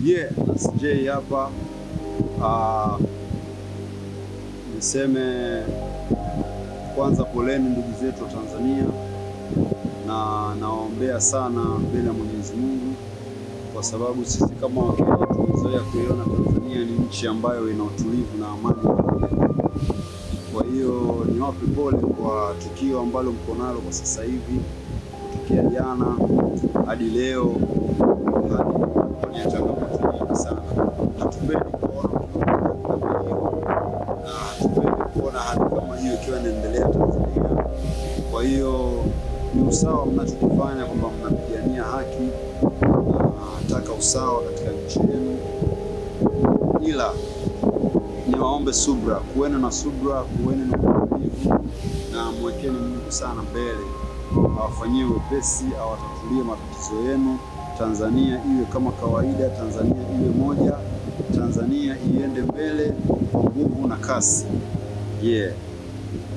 SJ hapa. Niseme kwanza poleni ndugu zetu wa Tanzania, na nawaombea sana mbele ya Mwenyezi Mungu, kwa sababu sisi kama Wakenya tumezoea kuiona Tanzania ni nchi ambayo ina utulivu na amani. Kwa hiyo niwape pole kwa tukio ambalo mko nalo kwa sasa hivi, kutokea jana hadi leo, hadi changamoto nyingi sana. Hatupendi kuona hali kama hiyo ikiwa inaendelea Tanzania. Kwa hiyo ni usawa mnachokifanya, kwamba mnapigania haki, nataka usawa katika nchi yenu, ila niwaombe subra, kuweni na subra, kuweni na uvumilivu, na mwekeni Mungu sana mbele, awafanyie wepesi, awatatulie matatizo yenu. Tanzania iwe kama kawaida, Tanzania iwe moja, Tanzania iende mbele kwa nguvu na kasi.